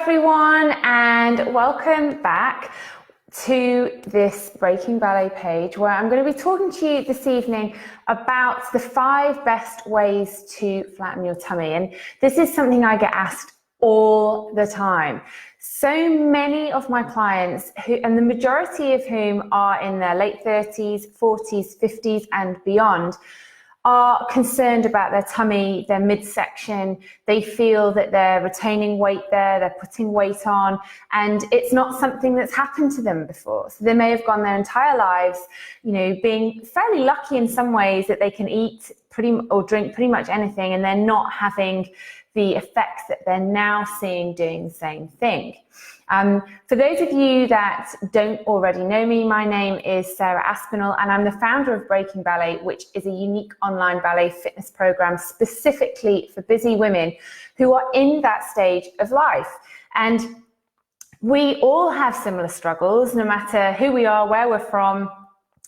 everyone, and welcome back to this Breaking Ballet page where I'm going to be talking to you this evening about the 5 best ways to flatten your tummy. And this is something I get asked all the time. So many of my clients, and the majority of whom are in their late 30s, 40s, 50s and beyond, are concerned about their tummy, their midsection. They feel that they're retaining weight there, they're putting weight on, and it's not something that's happened to them before. So they may have gone their entire lives, being fairly lucky in some ways that they can eat or drink pretty much anything, and they're not having the effects that they're now seeing doing the same thing. For those of you that don't already know me, my name is Sarah Aspinall, and I'm the founder of Breaking Ballet, which is a unique online ballet fitness program specifically for busy women who are in that stage of life. And we all have similar struggles, no matter who we are, where we're from.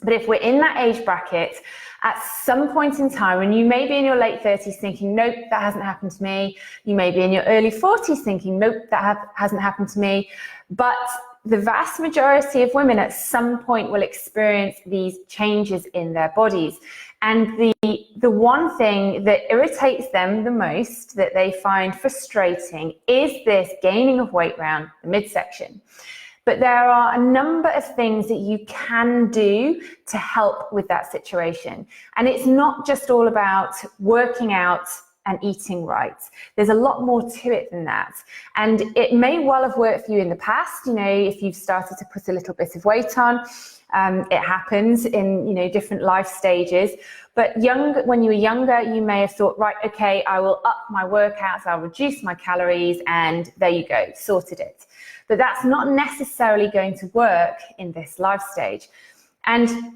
But if we're in that age bracket, at some point in time, and you may be in your late 30s thinking, nope, that hasn't happened to me. You may be in your early 40s thinking, nope, that hasn't happened to me. But the vast majority of women at some point will experience these changes in their bodies. And the one thing that irritates them the most, that they find frustrating, is this gaining of weight around the midsection. But there are a number of things that you can do to help with that situation. And it's not just all about working out and eating right. There's a lot more to it than that. And it may well have worked for you in the past, if you've started to put a little bit of weight on. It happens in different life stages. But when you were younger, you may have thought, right, okay, I will up my workouts, I'll reduce my calories, and there you go, sorted it. But that's not necessarily going to work in this life stage. And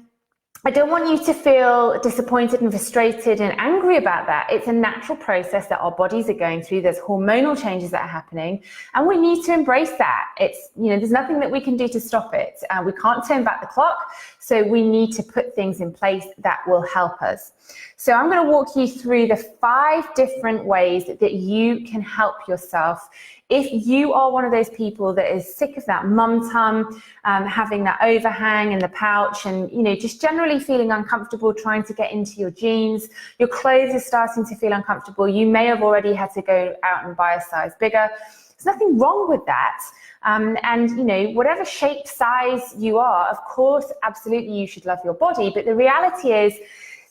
I don't want you to feel disappointed and frustrated and angry about that. It's a natural process that our bodies are going through. There's hormonal changes that are happening, and we need to embrace that. It's, there's nothing that we can do to stop it. We can't turn back the clock, so we need to put things in place that will help us. So I'm going to walk you through the 5 different ways that you can help yourself if you are one of those people that is sick of that mum tum, having that overhang in the pouch, and just generally feeling uncomfortable trying to get into your jeans. Your clothes are starting to feel uncomfortable. You may have already had to go out and buy a size bigger. There's nothing wrong with that. And whatever shape, size you are, of course, absolutely you should love your body. But the reality is,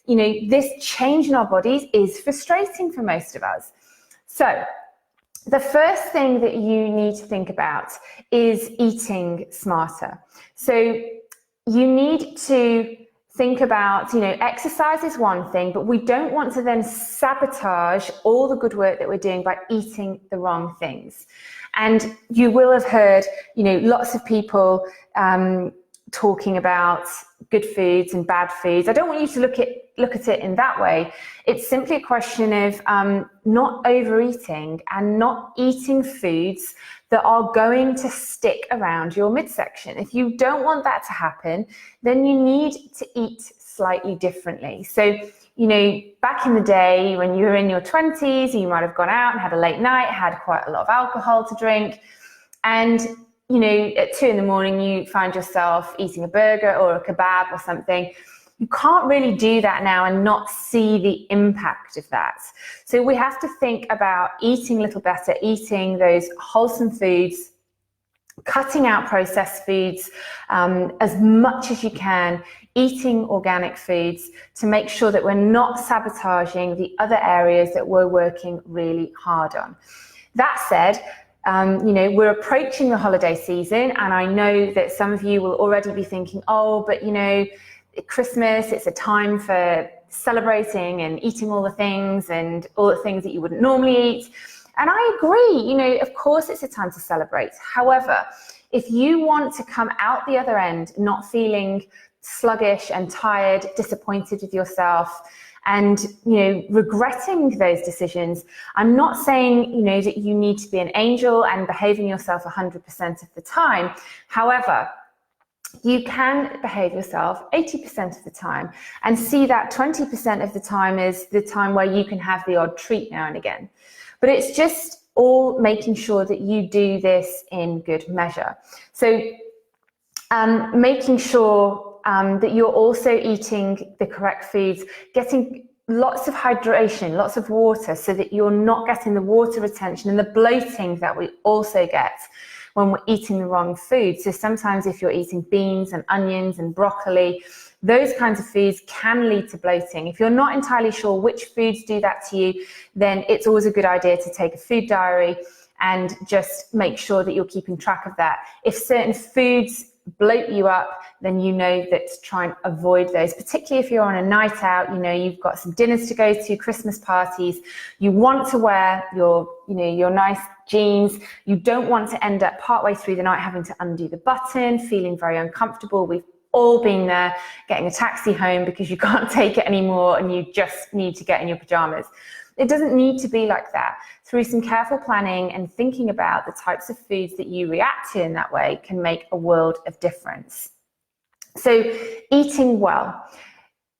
this change in our bodies is frustrating for most of us. So the first thing that you need to think about is eating smarter. So you need to think about, exercise is one thing, but we don't want to then sabotage all the good work that we're doing by eating the wrong things. And you will have heard, lots of people talking about good foods and bad foods. I don't want you to look at it in that way. It's simply a question of not overeating and not eating foods that are going to stick around your midsection. If you don't want that to happen, then you need to eat slightly differently. So, back in the day when you were in your 20s, you might have gone out and had a late night, had quite a lot of alcohol to drink, and at 2 a.m, you find yourself eating a burger or a kebab or something. You can't really do that now and not see the impact of that. So we have to think about eating a little better, eating those wholesome foods, cutting out processed foods as much as you can, eating organic foods to make sure that we're not sabotaging the other areas that we're working really hard on. That said, we're approaching the holiday season, and I know that some of you will already be thinking, oh, but Christmas, it's a time for celebrating and eating all the things and all the things that you wouldn't normally eat. And I agree, of course it's a time to celebrate. However, if you want to come out the other end not feeling sluggish and tired, disappointed with yourself, and regretting those decisions, I'm not saying that you need to be an angel and behaving yourself 100% of the time. However, you can behave yourself 80% of the time and see that 20% of the time is the time where you can have the odd treat now and again. But it's just all making sure that you do this in good measure. So making sure that you're also eating the correct foods, getting lots of hydration, lots of water, so that you're not getting the water retention and the bloating that we also get when we're eating the wrong food. So sometimes if you're eating beans and onions and broccoli, those kinds of foods can lead to bloating. If you're not entirely sure which foods do that to you, then it's always a good idea to take a food diary and just make sure that you're keeping track of that. If certain foods bloat you up, then you know that to try and avoid those, particularly if you're on a night out, you know, you've got some dinners to go to, Christmas parties, you want to wear your, you know, your nice jeans, you don't want to end up partway through the night having to undo the button, feeling very uncomfortable. We've all been there, getting a taxi home because you can't take it anymore and you just need to get in your pajamas. It doesn't need to be like that. Through some careful planning and thinking about the types of foods that you react to in that way can make a world of difference. So eating well.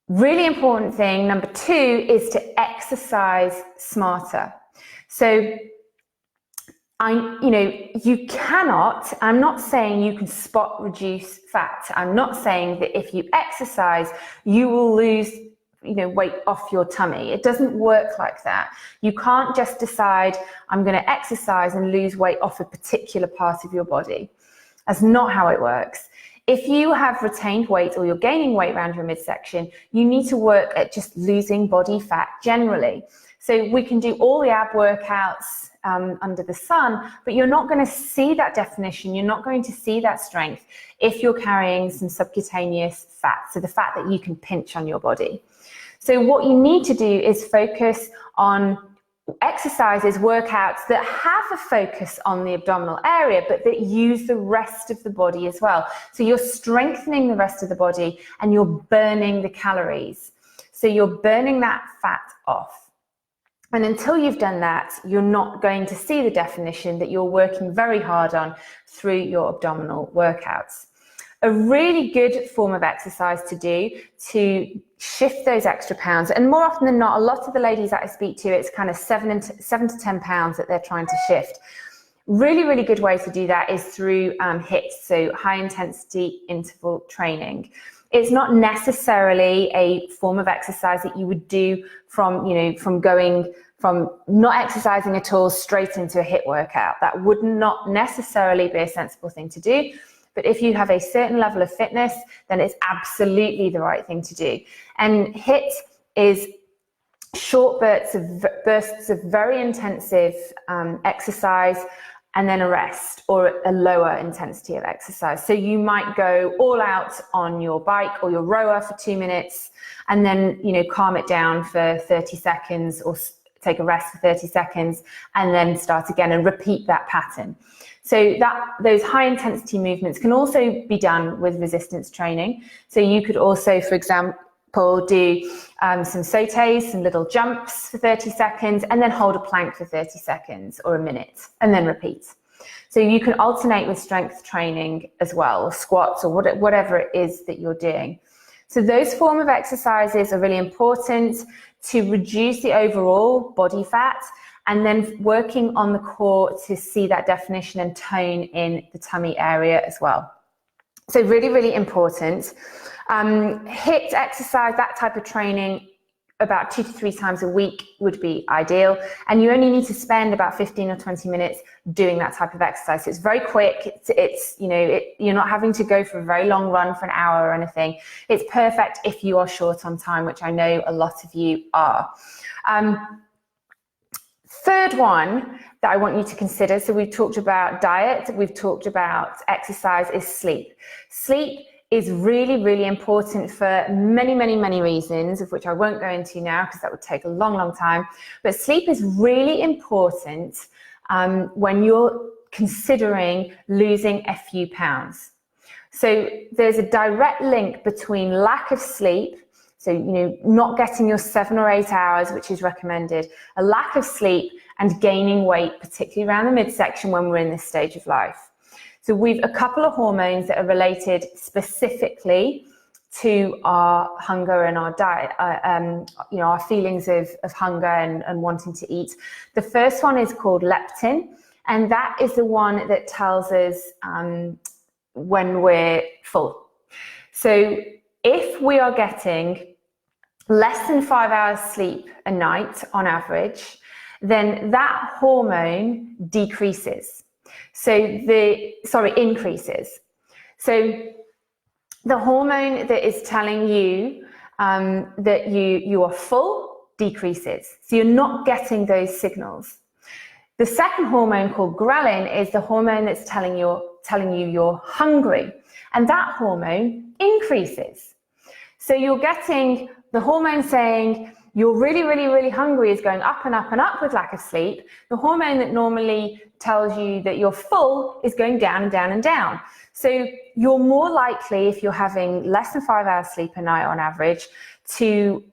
Really important thing, number 2, is to exercise smarter. So you cannot, I'm not saying you can spot reduce fat. I'm not saying that if you exercise, you will lose weight off your tummy. It doesn't work like that. You can't just decide, I'm going to exercise and lose weight off a particular part of your body. That's not how it works. If you have retained weight or you're gaining weight around your midsection, you need to work at just losing body fat generally. So we can do all the ab workouts under the sun, but you're not going to see that definition. You're not going to see that strength if you're carrying some subcutaneous fat, so the fat that you can pinch on your body. So what you need to do is focus on exercises, workouts that have a focus on the abdominal area, but that use the rest of the body as well. So you're strengthening the rest of the body and you're burning the calories. So you're burning that fat off. And until you've done that, you're not going to see the definition that you're working very hard on through your abdominal workouts. A really good form of exercise to do to shift those extra pounds, and more often than not, a lot of the ladies that I speak to, it's kind of 7 to 10 pounds that they're trying to shift. Really, really good way to do that is through HIIT, so high intensity interval training. It's not necessarily a form of exercise that you would do from going from not exercising at all straight into a HIIT workout. That would not necessarily be a sensible thing to do. But if you have a certain level of fitness, then it's absolutely the right thing to do. And HIIT is short bursts of very intensive exercise, and then a rest or a lower intensity of exercise. So you might go all out on your bike or your rower for 2 minutes, and then calm it down for 30 seconds or take a rest for 30 seconds, and then start again and repeat that pattern. So those high intensity movements can also be done with resistance training. So you could also, for example, do some sautés, some little jumps for 30 seconds, and then hold a plank for 30 seconds or a minute, and then repeat. So you can alternate with strength training as well, or squats, or whatever it is that you're doing. So those form of exercises are really important to reduce the overall body fat, and then working on the core to see that definition and tone in the tummy area as well. So really, really important. HIIT exercise, that type of training, about 2 to 3 times a week would be ideal. And you only need to spend about 15 or 20 minutes doing that type of exercise. So it's very quick. You're not having to go for a very long run for an hour or anything. It's perfect if you are short on time, which I know a lot of you are. Third one that I want you to consider, so we've talked about diet, we've talked about exercise, is sleep. Sleep is really, really important for many, many, many reasons, of which I won't go into now because that would take a long, long time. But sleep is really important when you're considering losing a few pounds. So there's a direct link between lack of sleep, so not getting your 7 or 8 hours, which is recommended, a lack of sleep, and gaining weight, particularly around the midsection when we're in this stage of life. So we've a couple of hormones that are related specifically to our hunger and our diet, our feelings of hunger and wanting to eat. The first one is called leptin, and that is the one that tells us when we're full. So if we are getting less than 5 hours sleep a night on average, then that hormone increases. So the hormone that is telling you that you are full decreases. So you're not getting those signals. The second hormone, called ghrelin, is the hormone that's telling you you're hungry, and that hormone increases. So you're getting the hormone saying you're really, really, really hungry is going up and up and up with lack of sleep. The hormone that normally tells you that you're full is going down and down and down. So you're more likely, if you're having less than 5 hours sleep a night on average, to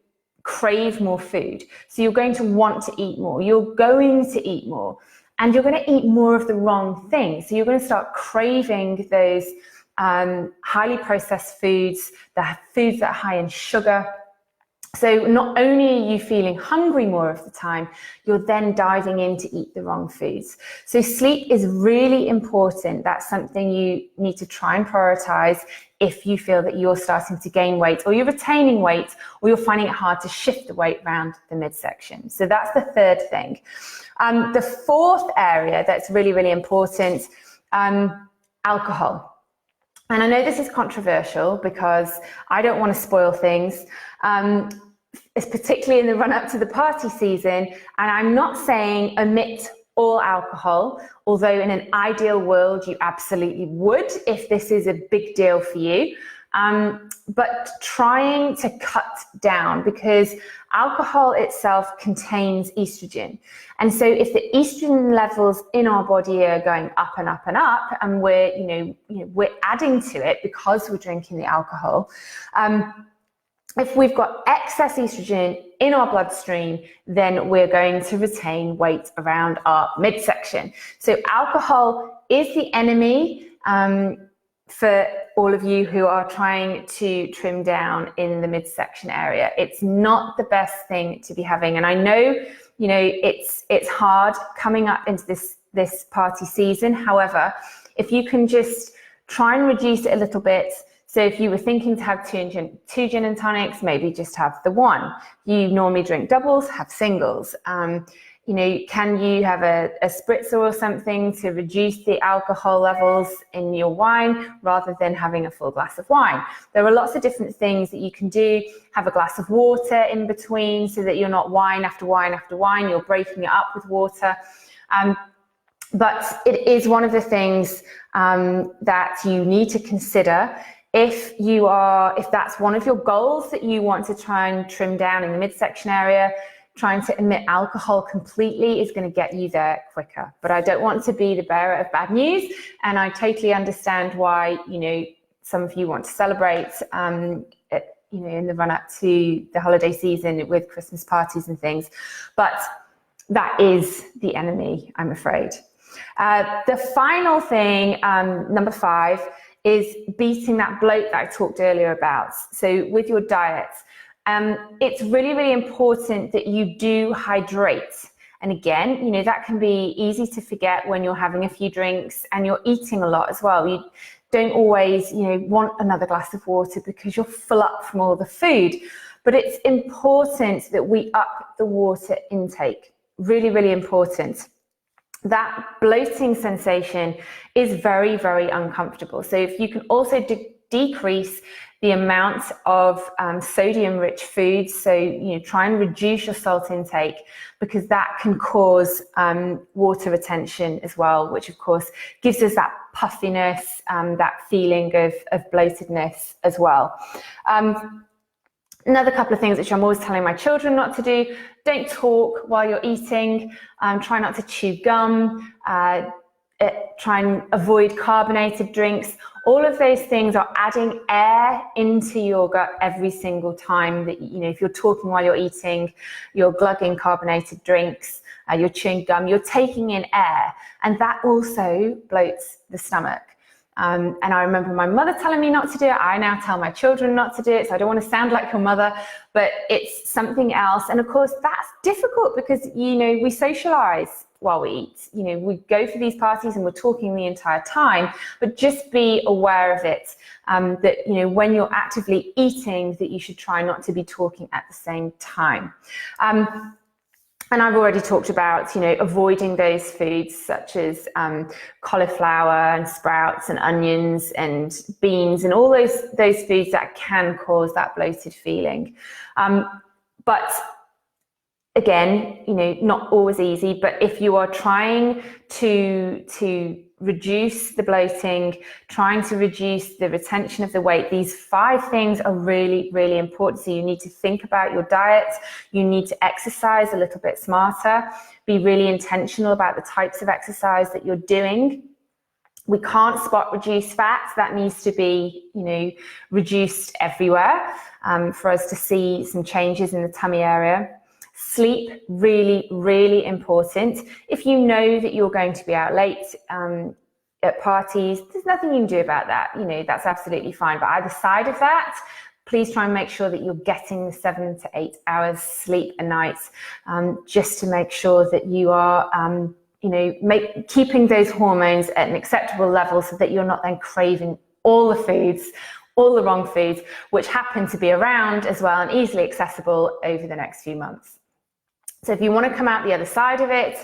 crave more food. So you're going to want to eat more. You're going to eat more. And you're going to eat more of the wrong things. So you're going to start craving those highly processed foods, the foods that are high in sugar. So not only are you feeling hungry more of the time, you're then diving in to eat the wrong foods. So sleep is really important. That's something you need to try and prioritize if you feel that you're starting to gain weight, or you're retaining weight, or you're finding it hard to shift the weight around the midsection. So that's the third thing. The fourth area that's really, really important, alcohol. And I know this is controversial because I don't want to spoil things, it's particularly in the run-up to the party season. And I'm not saying omit all alcohol, although in an ideal world you absolutely would if this is a big deal for you. But trying to cut down, because alcohol itself contains estrogen. And so if the estrogen levels in our body are going up and up and up, and we're adding to it because we're drinking the alcohol, if we've got excess estrogen in our bloodstream, then we're going to retain weight around our midsection. So alcohol is the enemy for all of you who are trying to trim down in the midsection area. It's not the best thing to be having. And I know, it's hard coming up into this party season. However, if you can just try and reduce it a little bit. So if you were thinking to have two gin and tonics, maybe just have the one. You normally drink doubles, have singles. Can you have a spritzer or something to reduce the alcohol levels in your wine rather than having a full glass of wine? There are lots of different things that you can do. Have a glass of water in between so that you're not wine after wine after wine, you're breaking it up with water. But it is one of the things that you need to consider. If that's one of your goals that you want to try and trim down in the midsection area, trying to omit alcohol completely is going to get you there quicker. But I don't want to be the bearer of bad news, and I totally understand why some of you want to celebrate in the run up to the holiday season with Christmas parties and things, but that is the enemy, I'm afraid. The final thing, number 5, is beating that bloat that I talked earlier about. So with your diet, it's really, really important that you do hydrate. And again, that can be easy to forget when you're having a few drinks and you're eating a lot as well. You don't always, want another glass of water because you're full up from all the food. But it's important that we up the water intake. Really, really important. That bloating sensation is very, very uncomfortable. So if you can also decrease the amount of sodium-rich foods, so try and reduce your salt intake, because that can cause water retention as well, which of course gives us that puffiness, that feeling of bloatedness as well. Another couple of things which I'm always telling my children not to do: don't talk while you're eating, try not to chew gum, try and avoid carbonated drinks. All of those things are adding air into your gut every single time that, if you're talking while you're eating, you're glugging carbonated drinks, you're chewing gum, you're taking in air, and that also bloats the stomach. And I remember my mother telling me not to do it. I now tell my children not to do it, so I don't want to sound like your mother, but it's something else. And of course, that's difficult because, you know, we socialize while we eat. You know, we go for these parties and we're talking the entire time, but just be aware of it, that, you know, when you're actively eating, that you should try not to be talking at the same time. And I've already talked about, you know, avoiding those foods such as cauliflower and sprouts and onions and beans and all those foods that can cause that bloated feeling. But again, you know, not always easy, but if you are trying to reduce the bloating, trying to reduce the retention of the weight, these 5 things are really, really important. So you need to think about your diet. You need to exercise a little bit smarter, be really intentional about the types of exercise that you're doing. We can't spot reduce fat. That needs to be, you know, reduced everywhere for us to see some changes in the tummy area. Sleep, really, really important. If you know that you're going to be out late at parties, there's nothing you can do about that. You know, that's absolutely fine. But either side of that, please try and make sure that you're getting the 7 to 8 hours sleep a night, just to make sure that you are, you know, keeping those hormones at an acceptable level so that you're not then craving all the foods, all the wrong foods, which happen to be around as well and easily accessible over the next few months. So if you want to come out the other side of it,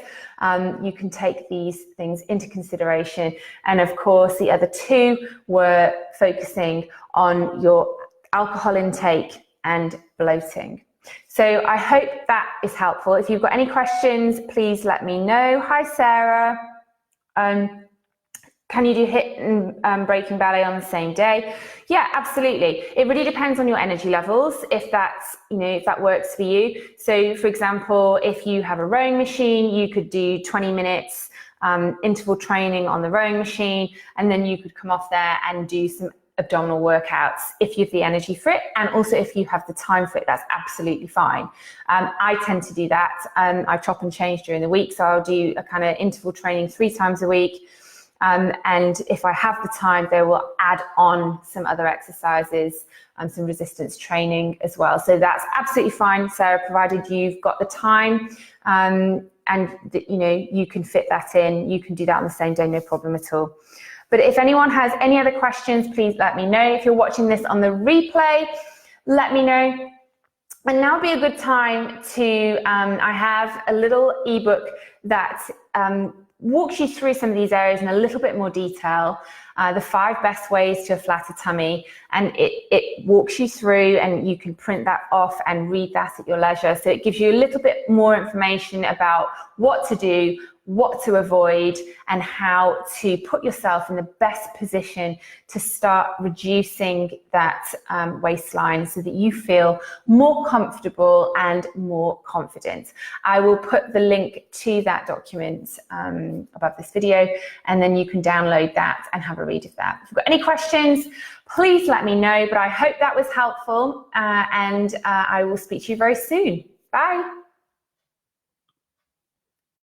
you can take these things into consideration. And of course, the other 2 were focusing on your alcohol intake and bloating. So I hope that is helpful. If you've got any questions, please let me know. Hi, Sarah. Can you do HIIT and breaking ballet on the same day? Yeah, absolutely. It really depends on your energy levels, if that's, you know, if that works for you. So for example, if you have a rowing machine, you could do 20 minutes interval training on the rowing machine, and then you could come off there and do some abdominal workouts if you have the energy for it, and also if you have the time for it, that's absolutely fine. I tend to do that. I chop and change during the week, so I'll do a kind of interval training 3 times a week. And if I have the time, they will add on some other exercises and some resistance training as well. So that's absolutely fine, Sarah, provided you've got the time and you know, you can fit that in. You can do that on the same day, no problem at all. But if anyone has any other questions, please let me know. If you're watching this on the replay, let me know. And now would be a good time to, I have a little ebook that walks you through some of these areas in a little bit more detail, the 5 best ways to a flatter tummy, and it walks you through, and you can print that off and read that at your leisure. So it gives you a little bit more information about what to do, what to avoid, and how to put yourself in the best position to start reducing that waistline so that you feel more comfortable and more confident. I will put the link to that document above this video, and then you can download that and have a read of that. If you've got any questions, please let me know, but I hope that was helpful, and I will speak to you very soon. Bye.